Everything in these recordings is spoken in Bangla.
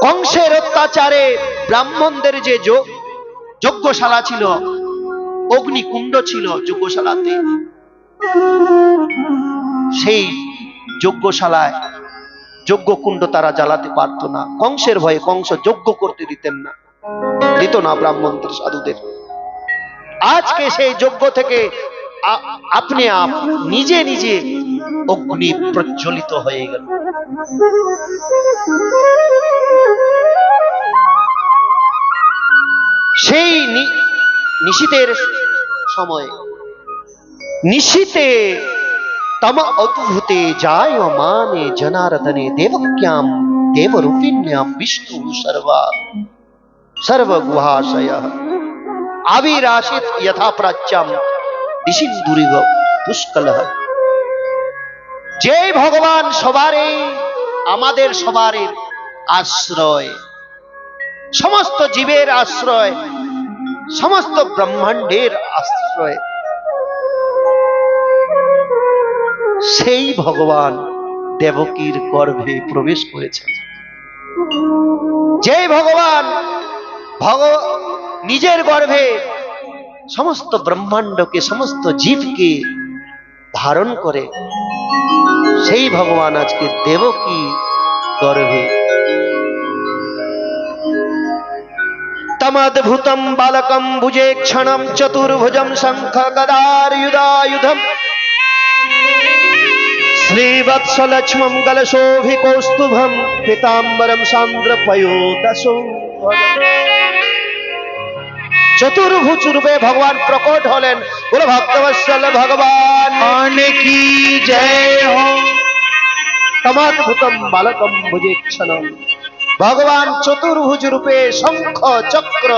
কংসের অত্যাচারে ব্রাহ্মণদের যে যজ্ঞশালা ছিল, অগ্নিকুণ্ড ছিল যজ্ঞশালাতে, সেই যজ্ঞশালায় যজ্ঞকুণ্ড তারা জ্বালাতে পারত না। কংসের ভয়ে কংস যজ্ঞ করতে দিত না ব্রাহ্মণদের, সাধুদের। আজকে সেই যজ্ঞ থেকে আপনি নিজে নিজে অগ্নি প্রজ্বলিত হয়ে গেল। সেই নিশীথের সময়, নিশীথে তম অদ্ভুতে জায়মানে জনার্দনে দেবক্যাম দেবরূপিণ্যাম বিষ্ণু সর্বগুহাশয়ঃ আবিরাশিত যথা প্রাচ্যম দিশিন্দুরিব পুষ্কলঃ। যে ভগবান সবারই, আমাদের সবারই আশ্রয়, সমস্ত জীবের আশ্রয়, সমস্ত ব্রহ্মাণ্ডের আশ্রয়, সেই ভগবান দেবকীর গর্ভে প্রবেশ করেছেন। যে ভগবান নিজের গর্ভে সমস্ত ব্রহ্মাণ্ডকে, সমস্ত জীবকে ধারণ করে, সেই ভগবান আজকে দেবকী গর্ভে। তমদ্ভুতম বালকম ভুজে ক্ষণম চতুর্ভুজম শঙ্খ গদারুধায়ুধম শ্রীবৎসলক্ষ্মম গলশোভিকৌস্তুভম পীতাম্বরম সান্দ্রপয়োদশো। চতুর্ভুজ রূপে ভগবান প্রকট হলেন। বলো ভক্তবৎসল ভগবান কি জয় হো। তমদ্ভুতম বালকম ভুজে ক্ষণম, ভগবান চতুর্ভুজ রূপে শঙ্খ চক্র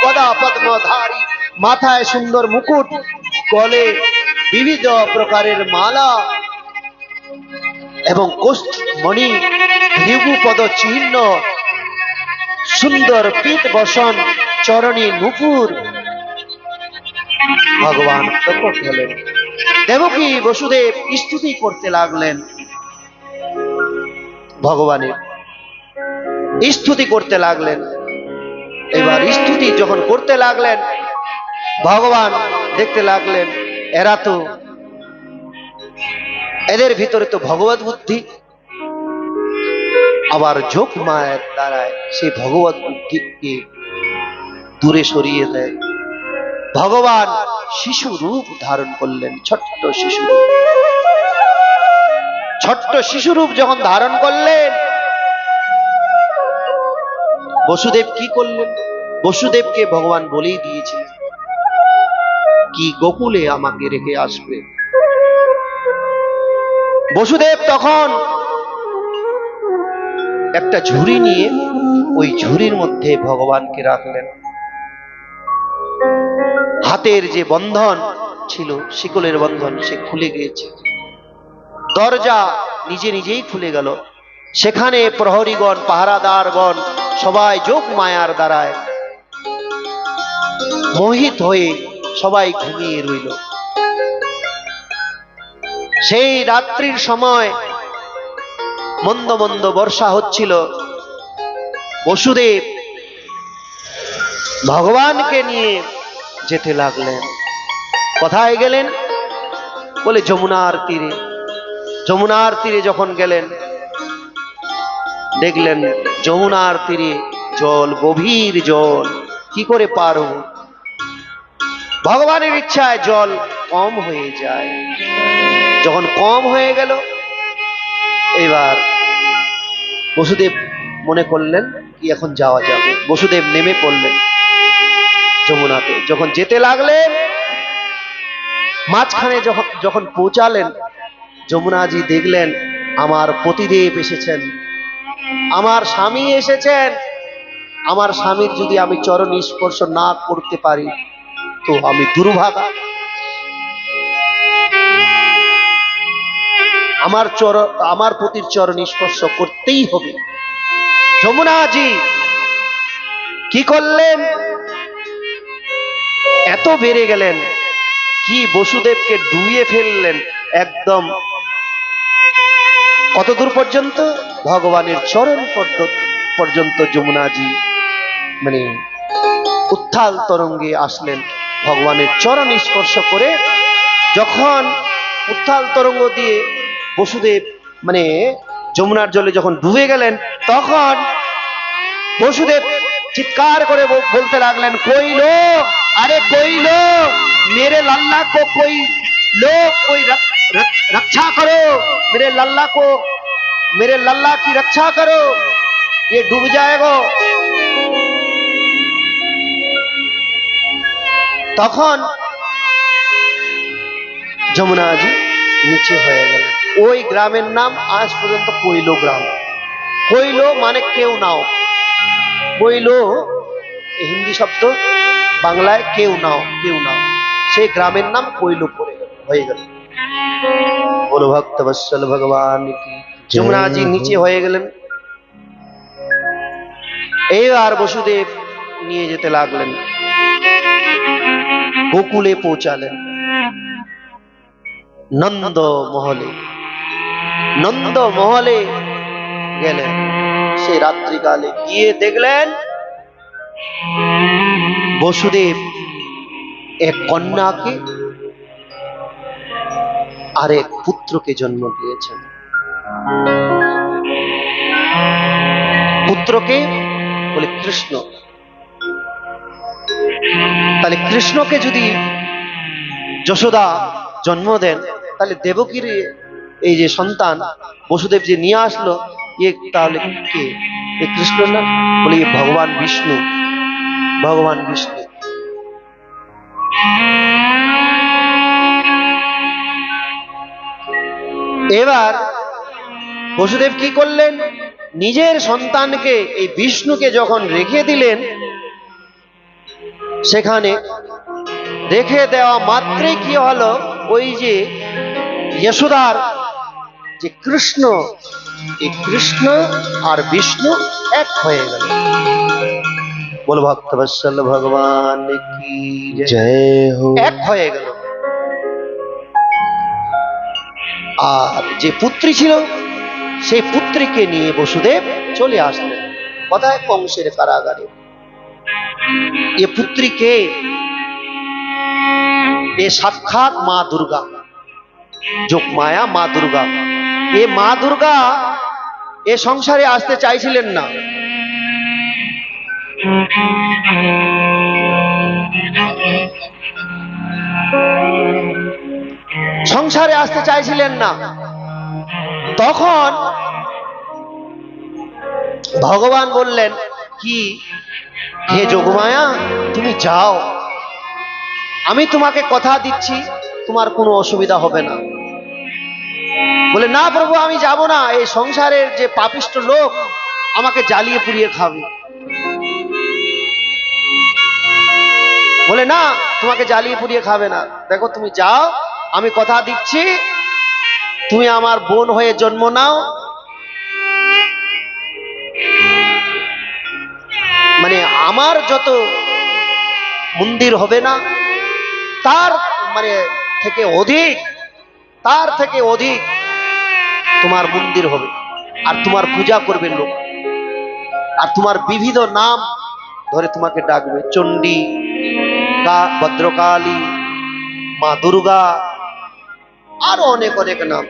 গদা পদ্মধারী, মাথায় সুন্দর মুকুট, গলে বিবিধ প্রকারের মালা এবং কৌস্তমণি, ভৃগুপদ চিহ্ন, সুন্দর পীত বসন, চরণী নূপুর, ভগবান প্রকট হলেন। দেবকী বসুদেব স্তুতি করতে লাগলেন, ভগবানের স্তুতি করতে লাগলেন। এবার স্তুতি যখন করতে লাগলেন, ভগবান দেখতে লাগলেন এদের ভিতরে তো ভগবত বুদ্ধি, আবার যোগ মায়ের দ্বারায় সেই ভগবত বুদ্ধিকে দূরে সরিয়ে দেয়। ভগবান শিশু রূপ ধারণ করলেন, ছোট্ট শিশু রূপ। ছোট্ট শিশু রূপ যখন ধারণ করলেন, বসুদেব কি করলেন? বসুদেবকে ভগবান বলেই দিয়েছিলেন কি গোকুলে আমাকে রেখে আসবে। বসুদেব তখন একটা ঝুড়ি নিয়ে ওই ঝুড়ির মধ্যে ভগবানকে রাখলেন। হাতের যে বন্ধন ছিল, শিকলের বন্ধন, সে খুলে গিয়েছে। দরজা নিজে নিজেই খুলে গেল। সেখানে প্রহরীগণ, পাহারাদারগণ সবাই যোগ মায়ার দ্বারায় মোহিত হয়ে সবাই ঘুমিয়ে রইল। সেই রাত্রির সময় মন্দ মন্দ বর্ষা হচ্ছিল। বসুদেব ভগবানকে নিয়ে যেতে লাগলেন। কোথায় গেলেন? বলে যমুনার তীরে। যমুনার তীরে যখন গেলেন, দেখলেন যমুনার তীরে জল, গভীর জল, কি করে পার হব? ভগবানের ইচ্ছায় জল কম হয়ে যায়। যখন কম হয়ে গেল, এবার বসুদেব মনে করলেন কি এখন যাওয়া যাবে। বসুদেব নেমে পড়লেন যমুনাতে। যখন যেতে লাগলেন, মাঝখানে যখন পৌঁছালেন, যমুনাজি দেখলেন আমার পতিদেব এসেছেন, আমার স্বামী এসেছেন। আমার স্বামীর যদি আমি চরণ স্পর্শ না করতে পারি তো আমি দুর্ভাগা। আমার পতির চরণ স্পর্শ করতেই হবে। যমুনাজি কি করলেন? এত বেড়ে গেলেন কি বসুদেবকে ডুবিয়ে ফেললেন একদম। কত দূর পর্যন্ত? ভগবানের চরণ পর্যন্ত। পর্যন্ত যমুনাজি মানে উত্থাল তরঙ্গে আসলেন, ভগবানের চরণ স্পর্শ করে যখন উত্থাল তরঙ্গ দিয়ে বসুদেব মানে যমুনার জলে যখন ডুবে গেলেন, তখন বসুদেব চিৎকার করে বলতে লাগলেন, কই লো, আরে কই লো, मेरे लल्ला को कोई लो, कोई रक्षा करो, मेरे लल्ला की रक्षा करो, ये डूब जाएगा। তখন যমুনাজি নিচে হয়ে গেল। ওই গ্রামের নাম আজ পর্যন্ত কৈলো গ্রাম। কৈলো মানে কেউ নাও, কৈলো হিন্দি শব্দ, বাংলায় কেউ নাও, কেউ নাও। সেই গ্রামের নাম কৈলো পড়ে হয়ে গেল। বলো ভক্ত বৎসল ভগবান কি। যমুনাজি নিচে হয়ে গেলেন। এইবার বসুদেব নিয়ে যেতে লাগলেন, গোকুলে পৌঁছালেন, নন্দ মহলে। নন্দ মহলে গেলেন। সেই রাত্রিকালে গিয়ে দেখলেন বসুদেব এক কন্যাকে আর এক পুত্রকে জন্ম দিয়েছেন। পুত্রকে বলে কৃষ্ণ। তাহলে কৃষ্ণকে যদি যশোদা জন্ম দেন, তাহলে দেবকীর এই যে সন্তান বসুদেব যে নিয়ে আসলো, এ তাহলে কে? এ কৃষ্ণ না? বলে ভগবান বিষ্ণু। ভগবান বিষ্ণু। এবার বসুদেব কি করলেন, নিজের সন্তানকে এই বিষ্ণুকে যখন রেখে দিলেন, সেখানে রেখে দেওয়া মাত্রই কি হলো, ওই যে যশোদার যে কৃষ্ণ, এই কৃষ্ণ আর বিষ্ণু এক হয়ে গেল। বল ভক্তবৎসল ভগবান কি জয় হো। এক হয়ে গেল। আর যে পুত্রী ছিল, সেই পুত্রীকে নিয়ে বসুদেব চলে আসলেন কোথায়? কংসের কারাগারে। এ পুত্রী কে? এ সাক্ষাৎ মা দুর্গা, যোগমায়া মা দুর্গা। এ মা দুর্গা এ সংসারে আসতে চাইছিলেন না। সংসারে আসতে চাইছিলেন না। তখন ভগবান বললেন কি, হে যোগমায়া তুমি যাও, আমি তোমাকে কথা দিচ্ছি তোমার কোনো অসুবিধা হবে না। বলে না প্রভু আমি যাব না, এই সংসারের যে পাপিষ্ঠ লোক আমাকে জ্বালিয়ে পুড়িয়ে খাবে। বলে না তোমাকে জ্বালিয়ে পুড়িয়ে খাবে না, দেখো তুমি যাও, আমি কথা দিচ্ছি তুমি আমার বোন হয়ে জন্ম নাও, মানে আমার যত মন্দির হবে না তার মানে থেকে অধিক, তার থেকে অধিক তোমার মন্দির হবে, আর তোমার পূজা করবে লোক, আর তোমার বিবিধ নাম ধরে তোমাকে ডাকবে, চণ্ডী, ভদ্রকালী, মা দুর্গা, আরো অনেক অনেক নাম।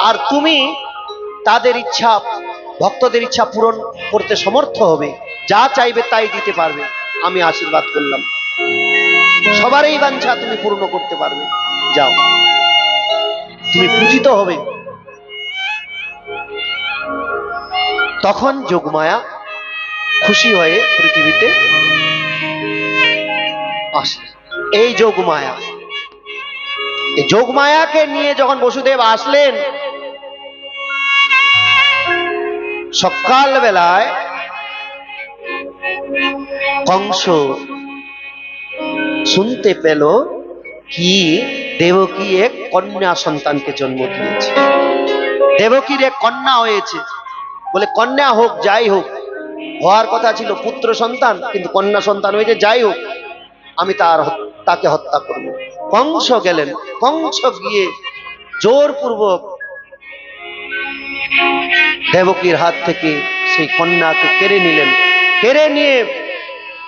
আর তুমি তাদের ইচ্ছা, ভক্তদের ইচ্ছা পূরণ করতে সমর্থ হবে, যা চাইবে তাই দিতে পারবে। আমি আশীর্বাদ করলাম, সবারই বাঞ্ছা তুমি পূর্ণ করতে পারবে, যাও, তুমি পূজিত হবে। তখন যোগমায়া খুশি হয়ে পৃথিবীতে আসে। এই যোগমায়া, এই যোগমায়াকে নিয়ে যখন বসুদেব আসলেন, সকাল বেলায় কংস শুনতে পেল কি দেবকী এক কন্যা সন্তানকে জন্ম দিয়েছে। দেবকীর এক কন্যা হয়েছে। বলে কন্যা হোক, যাই হোক, হওয়ার কথা ছিল পুত্র সন্তান, কিন্তু কন্যা সন্তান হয়েছে, যাই হোক আমি তাকে হত্যা করব। কংস গেলেন, কংস গিয়ে জোরপূর্বক দেবকীর হাত থেকে সেই কন্যাকে কেড়ে নিলেন। কেড়ে নিয়ে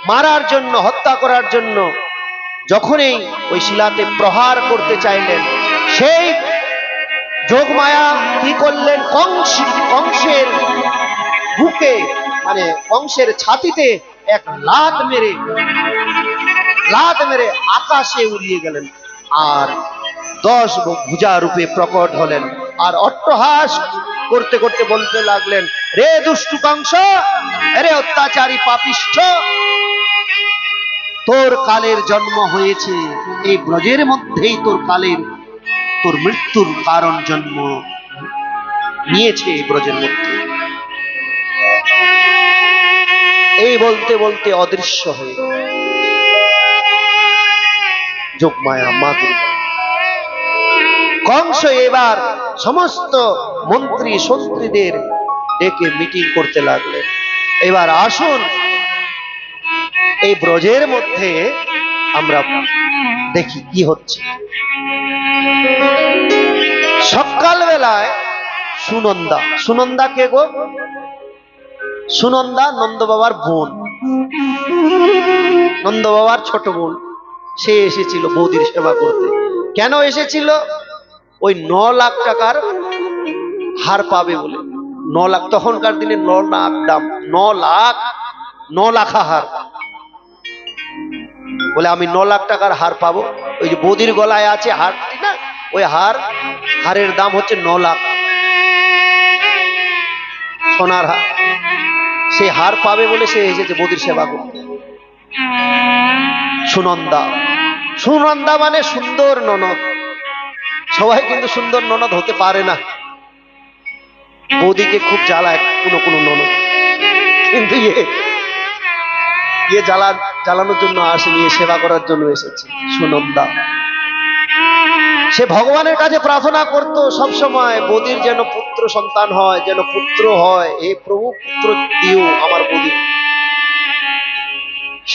মারার জন্য, হত্যা করার জন্য যখনই ওই শিলাতে প্রহার করতে চাইলেন, সেই যোগমায়া কি করলেন, কংসের বুকে মানে কংসের ছাতিতে এক লাত মেরে আকাশে উড়িয়ে গেলেন। আর 10 ভুজা রূপে প্রকট হলেন আর অট্টহাস করতে করতে বলতে লাগলেন, রে দুষ্টু কংস, রে অত্যাচারী পাপিষ্ঠ, তোর কালের জন্ম হয়েছে এই ব্রজের মধ্যেই, তোর মৃত্যুর কারণ জন্ম নিয়েছে এই ব্রজের মধ্যে। এই বলতে বলতে অদৃশ্য হয়ে যোগমায়া মা দুর্গা। কংস এবার সমস্ত মন্ত্রী সন্ত্রীদের ডেকে মিটিং করতে লাগলেন, এবার আসুন এই ব্রজের মধ্যে আমরা দেখি কি হচ্ছে। সকাল বেলায় সুনন্দা কে গো? সুনন্দা নন্দ বাবার বোন, নন্দ বাবার ছোট বোন। সে এসেছিল বৌদির সেবা করতে। কেন এসেছিল? ওই 9 লাখ টাকার হার পাবে বলে। 9 লাখ, তখনকার দিনে 9 লাখ দাম, 9 লাখা হার বলে, আমি 9 লাখ টাকার হার পাবো। ওই যে বৌদির গলায় আছে হারটি না, ওই হারের দাম হচ্ছে 9 লাখ সোনার হার। সে হার পাবে বলে সে এসেছে বৌদির সেবা করতে। সুনন্দা মানে সুন্দর ননদ। সবাই কিন্তু সুন্দর ননদ হতে পারে না। বৌদিকে খুব জ্বালায় কোনো ননদ, কিন্তু জ্বালানোর জন্য আসেনি, সেবা করার জন্য এসেছে সুনন্দা। সে ভগবানের কাছে প্রার্থনা করতো সব সময়, বৌদির যেন পুত্র সন্তান হয়, যেন পুত্র হয়, হে প্রভু পুত্র দিও আমার বৌদি।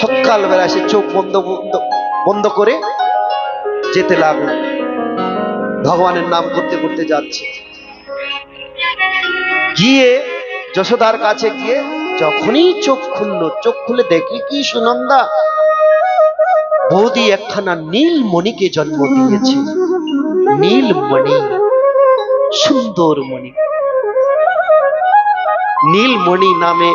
সকাল বেলা সে চোখ বন্ধ করে যেতে লাগলো, ভগবানের নাম করতে করতে যাচ্ছে। গিয়ে যশোদার কাছে গিয়ে যখনই চোখ খুলে দেখি কি সুনন্দা, বৌদি একখানা নীলমণিকে জন্ম দিয়েছে। নীলমণি, সুন্দর মণি। নীলমণি নামে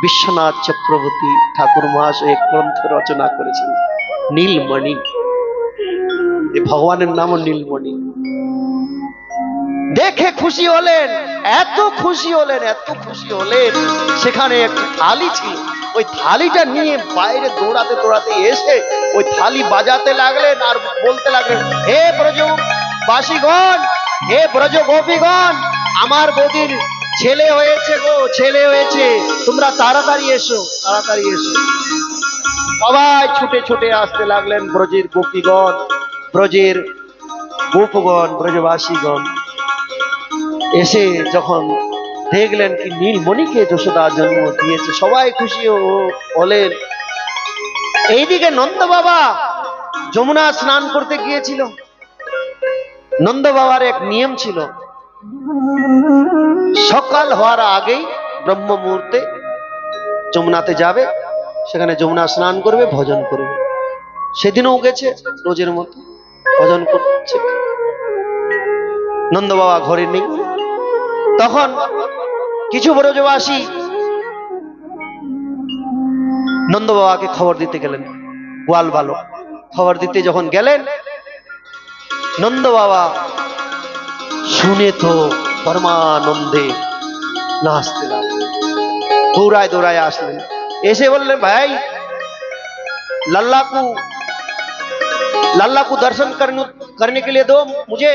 বিশ্বনাথ চক্রবর্তী ঠাকুর মহাশয় এক গ্রন্থ রচনা করেছেন, নীলমণি। ভগবানের নামও নীলমণি। দেখে খুশি হলেন, এত খুশি হলেন, সেখানে একটা থালি ছিল, ওই থালিটা নিয়ে বাইরে দৌড়াতে এসে ওই থালি বাজাতে লাগলেন আর বলতে লাগলেন, হে ব্রজবাসীগণ, হে ব্রজ গোপীগণ, আমার বৌদির ছেলে হয়েছে গো, ছেলে হয়েছে, তোমরা তাড়াতাড়ি এসো। সবাই ছুটে আসতে লাগলেন, ব্রজের গোপীগণ, ব্রজের গোপগণ, ব্রজবাসীগণ এসে যখন দেখলেন কি নীলমণিকে যশোদা জন্ম দিয়েছে, সবাই খুশি হলেন। এইদিকে নন্দ বাবা যমুনা স্নান করতে গিয়েছিল। নন্দ বাবার এক নিয়ম ছিল, সকাল হওয়ার আগেই ব্রহ্ম মুহূর্তে যমুনাতে যাবে, সেখানে যমুনা স্নান করবে, ভজন করবে। সেদিনও গেছে রোজের মতো ভজন করছে। নন্দ বাবা ঘরে নেই। তখন কিছু ব্রজবাসী নন্দ বাবাকে খবর দিতে গেলেন, গোয়াল বালক খবর দিতে যখন গেলেন, নন্দ বাবা শুনে তো পরমানন্দে নাচতে লাগলেন, দৌড়ায় আসলেন, এসে বললেন, ভাই लल्ला को दर्शन करने के लिए दो मुझे,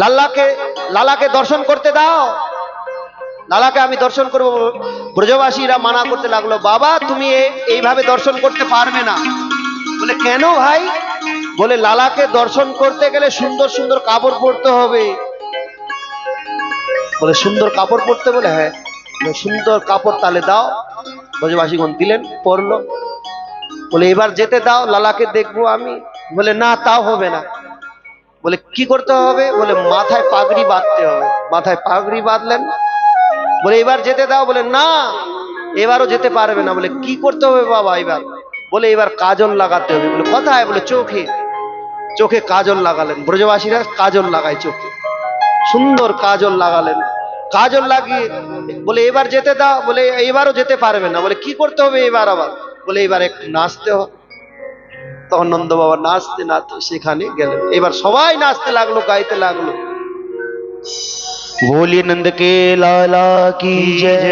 लाला के दर्शन करते दाओ, লালাকে আমি দর্শন করব। ব্রজবাসীরা মানা করতে লাগলো, বাবা তুমি এইভাবে দর্শন করতে পারবে না। বলে কেন ভাই? বলে লালাকে দর্শন করতে গেলে সুন্দর সুন্দর কাপড় পরতে হবে। বলে সুন্দর কাপড় পরতে? বলে হ্যাঁ। সুন্দর কাপড় তাহলে দাও। ব্রজবাসীগণ দিলেন, পরলো। বলে এবার যেতে দাও, লালাকে দেখবো আমি। বলে না, তাও হবে না। বলে কি করতে হবে? বলে মাথায় পাগড়ি বাঁধতে হবে। মাথায় পাগড়ি বাঁধলেন, বলে এবার যেতে দাও। বলে না, এবারও যেতে পারবে না। বলে কি করতে হবে বাবা এবার? বলে এবার কাজল লাগাতে হবে। বলে কোথায়? বলে চোখে। চোখে কাজল লাগালেন। ব্রজবাসীরা কাজল লাগায় চোখে, সুন্দর কাজল লাগালেন। কাজল লাগিয়ে বলে এবার যেতে দাও। বলে এবারও যেতে পারবে না। বলে কি করতে হবে এবার আবার? বলে এবার একটু নাচতে হবে। তখন নন্দ বাবা নাচতে নাচতে সেখানে গেলেন। এবার সবাই নাচতে লাগলো, গাইতে লাগলো। बोलिए नंद के लाला की जय।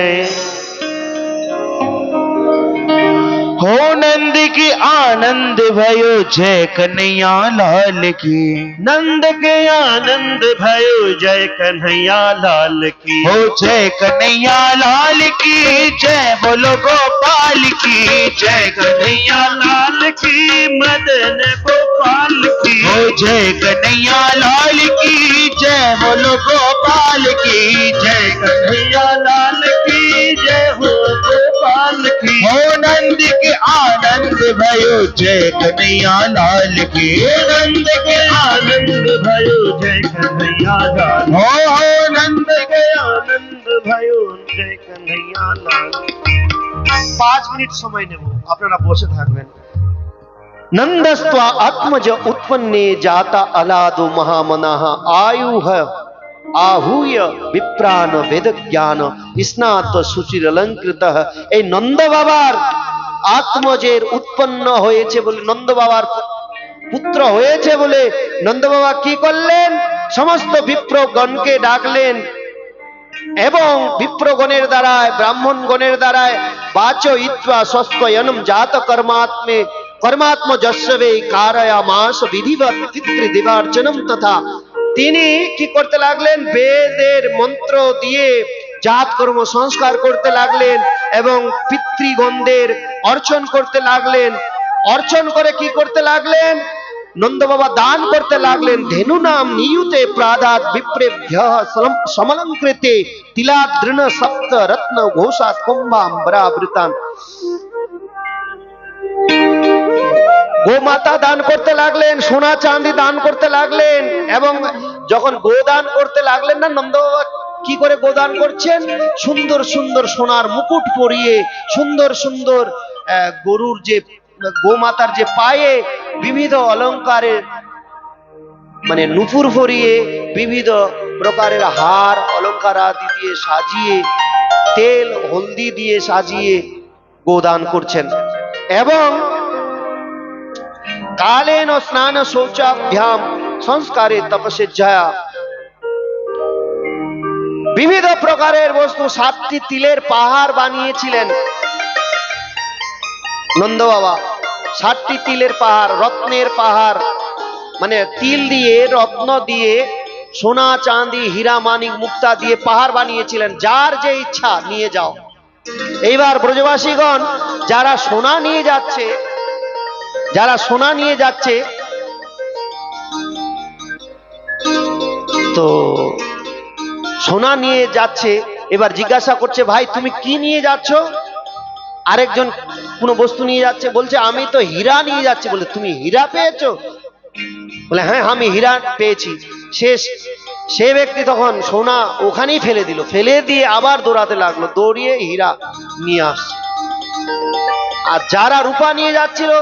हो नंद की आनंद भयो जय कन्हैया लाल की। नंद के आनंद भयो जय कन्हैया लाल की। हो जय कन्हैया लाल की जय, बोलो गोपाल की जय कन्हैया लाल की मदन गोपाल की। हो जय कन्हैया लाल की जय, बोलो गोपाल की जय कन्हैया लाल की जय हो गोपाल की। हो नंद के आनंद भयो जय कन्हैया लाल की। नंद के आनंद भयो जय कन्हैया लाल। हो नंद के आनंद भयो जय कन्हैया लाल। 5 মিনিট সময় নেব, আপনারা বসে থাকবেন। नंदस्त्वा आत्मज उत्पन्ने जाता अलादो महामनाः आयुः आहूय विप्राण वेद ज्ञान स्नात सुचिर अलंकृतः। এই নন্দ বাবার আত্মজের উৎপন্ন হয়েছে বলে, নন্দ বাবার পুত্র হয়েছে বলে নন্দ বাবা কি করলেন? সমস্ত বিপ্রগণকে ডাকলেন এবং বিপ্রগণের দ্বারায়, ব্রাহ্মণগণের দ্বারায় বাচ ইত্বা স্বস্কয়নম জাত কর্মাত্মে কর্মাত্ম যস্যবে কারয়ামাস বিধিবৎ পিতৃদেবার্চনম তথা। তিনি কি করতে লাগলেন? বেদের মন্ত্র দিয়ে জাত কর্ম সংস্কার করতে লাগলেন এবং পিতৃগণদের অর্চন করতে লাগলেন। অর্চন করে কি করতে লাগলেন? নন্দ বাবা দান করতে লাগলেন। ধেনু নাম নিয়ুতে প্রাদাত বিপ্রেভ্যঃ সমলঙ্কৃতে তিলাদৃণ সপ্ত রত্ন ঘোষাত কুম্ভাম্বরাবৃতান। গোমাতা দান করতে লাগলেন, সোনা চাঁদি দান করতে লাগলেন। এবং যখন গোদান করতে লাগলেন না, নন্দ বাবা কি করে গোদান করছেন? সুন্দর সুন্দর সোনার মুকুট পরিয়ে, সুন্দর সুন্দর গরুর যে, গোমাতার যে পায়ে বিবিধ অলঙ্কারের মানে নুপুর পরিয়ে, বিবিধ প্রকারের হার অলঙ্কার আদি দিয়ে সাজিয়ে, তেল হলদি দিয়ে সাজিয়ে গোদান করছেন। এবং কালেন স্নান শৌচাভ্যাম সংস্কারে তপস্যায়া বিবিধ প্রকারের বস্তু, 7টি তিলের পাহাড় বানিয়েছিলেন নন্দ বাবা। 7টি তিলের পাহাড়, রত্নের পাহাড়, মানে তিল দিয়ে, রত্ন দিয়ে, সোনা চাঁদি হীরা মানিক মুক্তা দিয়ে পাহাড় বানিয়েছিলেন। যার যে ইচ্ছা নিয়ে যাও। এইবার ব্রজবাসীগণ যারা সোনা নিয়ে যাচ্ছে, যারা সোনা নিয়ে যাচ্ছে, তো সোনা নিয়ে যাচ্ছে, এবার জিজ্ঞাসা করছে, ভাই তুমি কি নিয়ে যাচ্ছ? আরেকজন কোনো বস্তু নিয়ে যাচ্ছে, বলছে আমি তো হীরা নিয়ে যাচ্ছি। বলে তুমি হীরা পেয়েছো? বলে হ্যাঁ আমি হীরা পেয়েছি। সে ব্যক্তি তখন সোনা ওখানেই ফেলে দিল, ফেলে দিয়ে আবার দৌড়াতে লাগলো, দৌড়িয়ে হীরা নিয়ে আসছে। আর যারা রূপা নিয়ে যাচ্ছিল,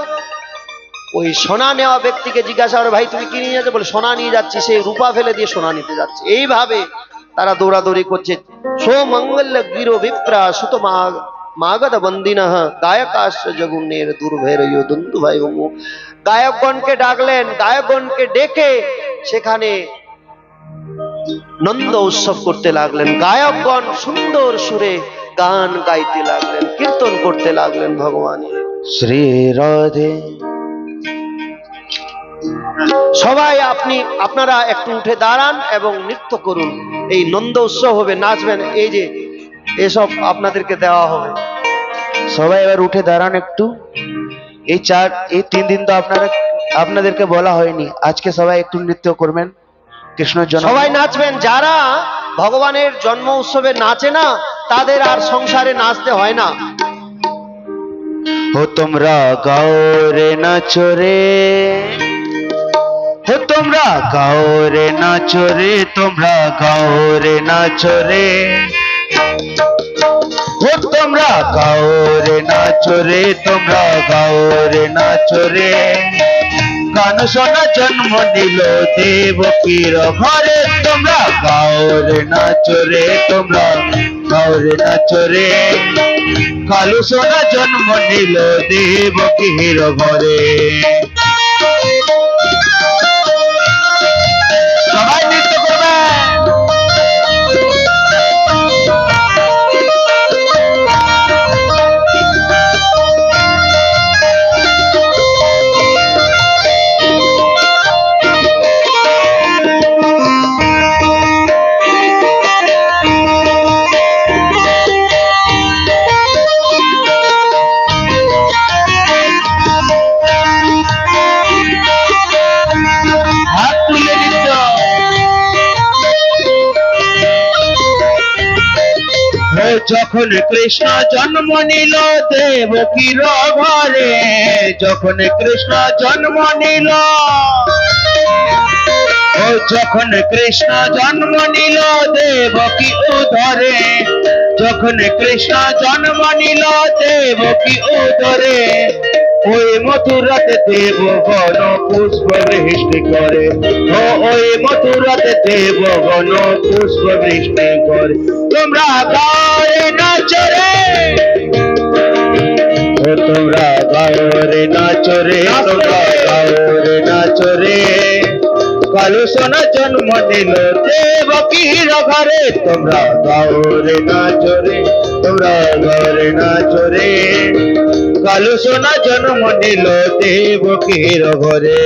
ওই সোনা নেওয়া ব্যক্তিকে জিজ্ঞাসা করে, ভাই তুমি কি নিয়ে যাচ্ছ? বলে সোনা নিয়ে যাচ্ছি। সে রূপা ফেলে দিয়ে সোনা নিতে যাচ্ছে। এইভাবে তারা দৌড়াদৌড়ি করছে। সোমঙ্গল গিরো বিপ্রা সুত মাগধ বন্দিনঃ গায়কাশ জগুনের দুর্ভেরয় দন্তু ভাই। গায়কগণকে ডাকলেন, গায়কগণকে ডেকে সেখানে নন্দ উৎসব করতে লাগলেন। গায়কগণ সুন্দর সুরে গান গাইতে লাগলেন, কীর্তন করতে লাগলেন ভগবানের। श्री राधे। সবাই আপনারা একটু উঠে দাঁড়ান এবং নৃত্য করুন। এই নন্দ উৎসব হবে, নাচবেন। এই যে এসব আপনাদেরকে দেওয়া হবে। সবাই এবার উঠে দাঁড়ান একটু। এই 3 দিন তো আপনাদেরকে বলা হয়নি, আজকে সবাই একটু নৃত্য করবেন কৃষ্ণের জন্য। সবাই নাচবেন। যারা ভগবানের জন্ম উৎসবে নাচে না, তাদের আর সংসারে নাচতে হয় না। हो तुमरा गाओ रे नाचो रे, ও তোমরা গাও রে নাচো রে, তোমরা গাও রে নাচো রে, ও তোমরা গাও রে নাচো রে, তোমরা গাও রে নাচো রে। গান শোনা জন্ম নিল দেবকীর ঘরে, তোমরা গাও রে নাচো রে, তোমরা গাও রে নাচো রে। কালু সোনা জন্ম নিল দেবকীর ঘরে। সবাই নৃত্য করবে। হাত তুলে নৃত্য। যখন কৃষ্ণ জন্ম নিল দেবকীর ঘরে, যখন কৃষ্ণ জন্ম নিল, ও যখন কৃষ্ণ জন্ম নিল দেবকী উদরে, যখন কৃষ্ণ জন্ম নিল দেবকী উদরে, ওই মথুরাতে দেবগণ পুষ্প বৃষ্টি করে, ও ওই মথুরাতে দেবগণ পুষ্প বৃষ্টি করে। তোমরা গাও রে নাচো রে, ও তোমরা গাও রে নাচো রে, তোমরা গাও রে নাচো রে। কালু সোনা জন্ম নিল দেবকীর ঘরে, তোমরা গাও রে নাচো রে, তোমরা গাও রে নাচো রে। কালু সোনা জন্ম নিল দেবকীর ঘরে।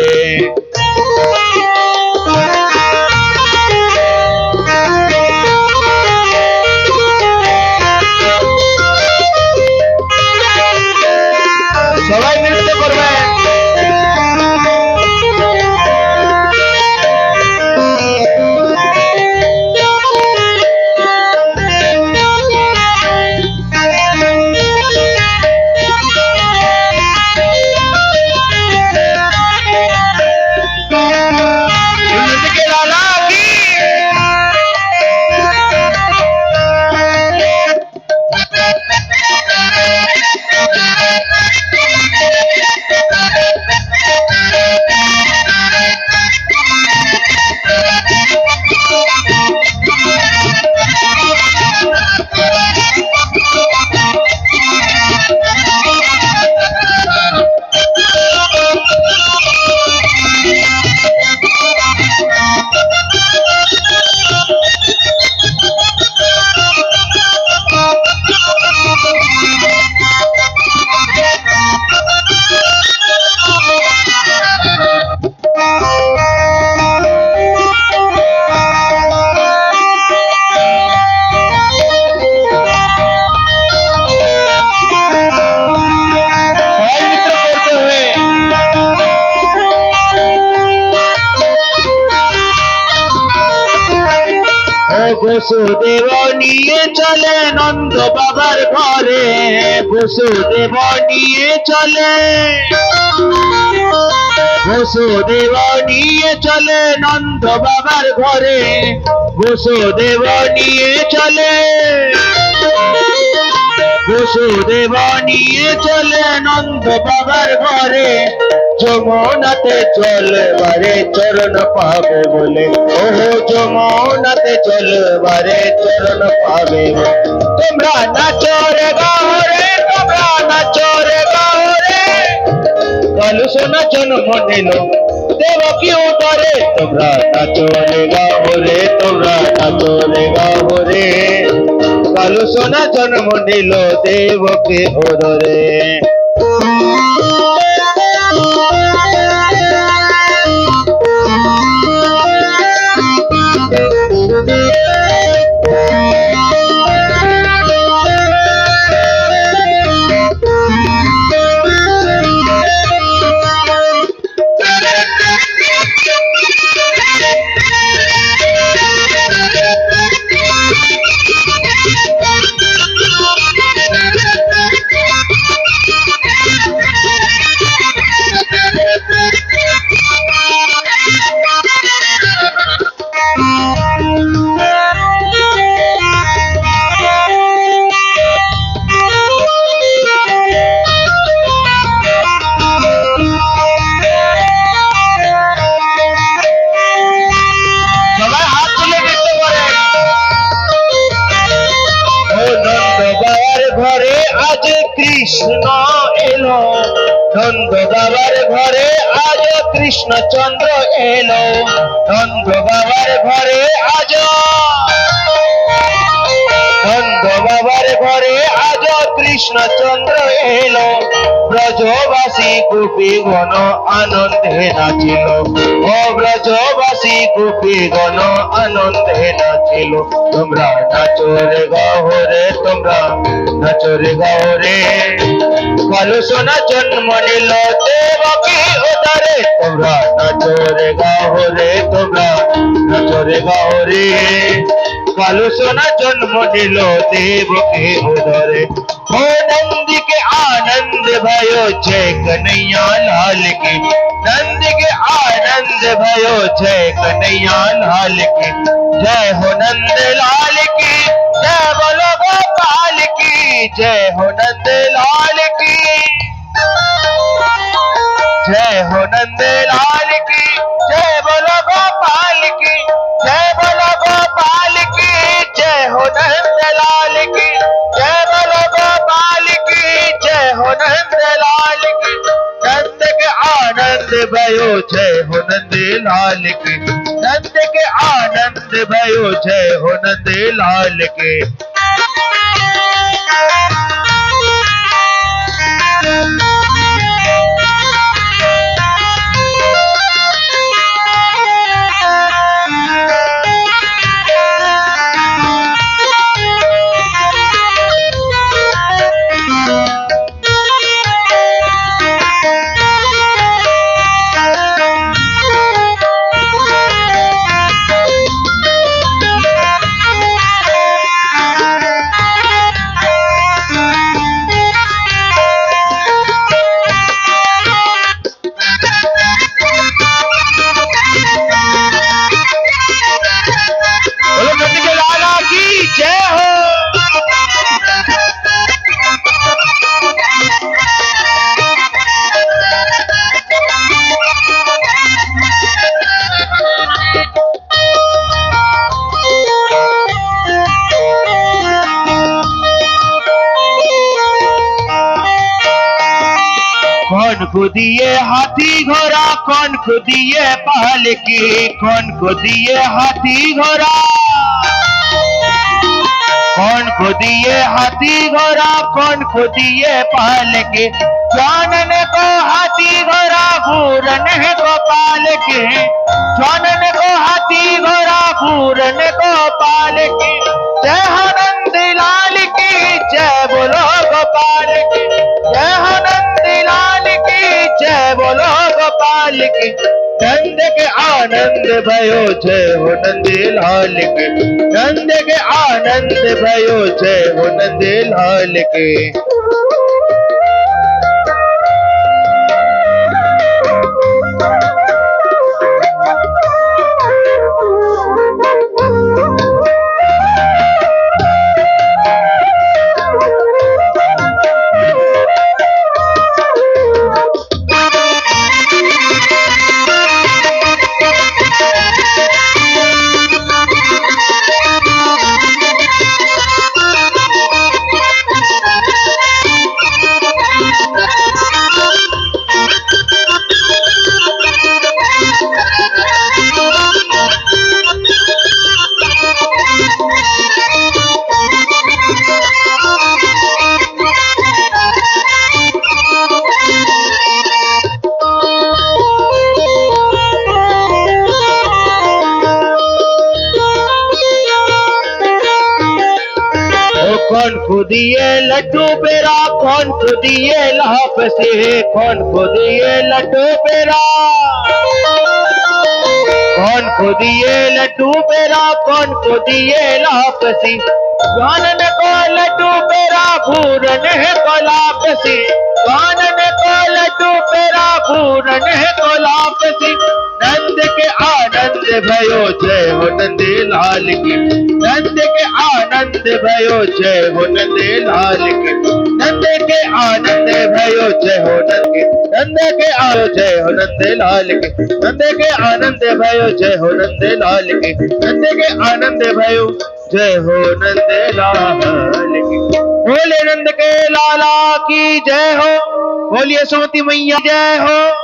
সবাই নৃত্য করবে। অন্যদিকে লালা কি? সবাই নৃত্য করতে হবে। ও বসুদেব নিয়ে চলে নন্দ বাবার ঘরে, বসুদেব নিয়ে চলে, বসুদেব নিয়ে চলে নন্দ বাবার ঘরে, বসুদেব নিয়ে চলে, বসুদেব নিয়ে চলে নন্দ বাবার ঘরে। যমুনাতে চলবারে চরণ পাবে বলে, ওহো যমুনাতে চলবারে চরণ পাবে বলে। তোমরা নাচো রে গাও রে, তোমরা নাচো রে গাও রে। কালু সোনা জন্ম নিল দেবকী উদরে, তোমরা নাচো রে গাও রে, তোমরা নাচো রে গাও রে। কালু সোনা জন্ম নিল দেবকী উদরে। কৃষ্ণ এলো নন্দ বাবার ঘরে আজ কৃষ্ণচন্দ্র এলো নন্দ বাবার ঘরে আজ নন্দ বাবার ঘরে আজ কৃষ্ণচন্দ্র এলো ব্রজবাসী গোপীগণ আনন্দে নাচিল ও ব্রজবাসী গোপীগণ আনন্দে নাচিল তোমরা নাচো রে গাও রে তোমরা নাচো রে গাও রে কালো সোনা জন্ম নিল দেবকী উদরে তোমরা নাচো রে গাও রে তোমরা নাচো রে গাও রে কালো সোনা জন্ম নিল देवकी उदरे हो नंद के आनंद भयो जय कन्हैया लाल की नंद के आनंद भयो जय कन्हैया लाल की जय हो नंद लाल की जय बोलो गोपाल की जय हो नंद लाल की जय हो नंद लाल की जय बोलो गोपाल की जय बोलो गोपाल की जय हो नंद लाल की जय बोलो गोपाल की जय हो नंद लाल की नंद के आनंद भयो जय हो नंद लाल की नंद के आनंद भयो जय हो नंद लाल के कौन को दिए हाथी घोड़ा कौन को दिए पालकी कौन को दिए हाथी घोड़ा कौन को दिए हाथी घोड़ा कौन को दिए पालकी जानन को हाथी घोड़ा पूरन को पालकी जानन को हाथी घोड़ा पूरन को पालकी जय हो नंद लाल की जय बोलो गोपाल की जय हो नंद लाल की जय बोलो गोपाल की नंद के आनंद भयो जय हो नंद लाल के नंद के आनंद भयो जय हो नंद लाल के कौन को दिए लड्डू पेड़ा कौन को दिए लाप से कौन को दिए लड्डू पेड़ा कौन को दिए लड्डू पेड़ा कौन को दिए लाप से जानन को लड्डू पेड़ा पूरन को लाप से जानन को लड्डू पेड़ा पूरन को लाप से नंद के आनंद भयो जय हो नंद लाल की नंद के आनंद भयो जय हो नंद लाल के नंद के आनंद भयो जय हो नंद के नंद के आओ जय हो नंद लाल के नंद के आनंद भयो जय हो नंद लाल के नंद के आनंद भयो जय हो नंद लाल की बोले नंद के लाला की जय हो, बोलिए सुमति मैया जय हो।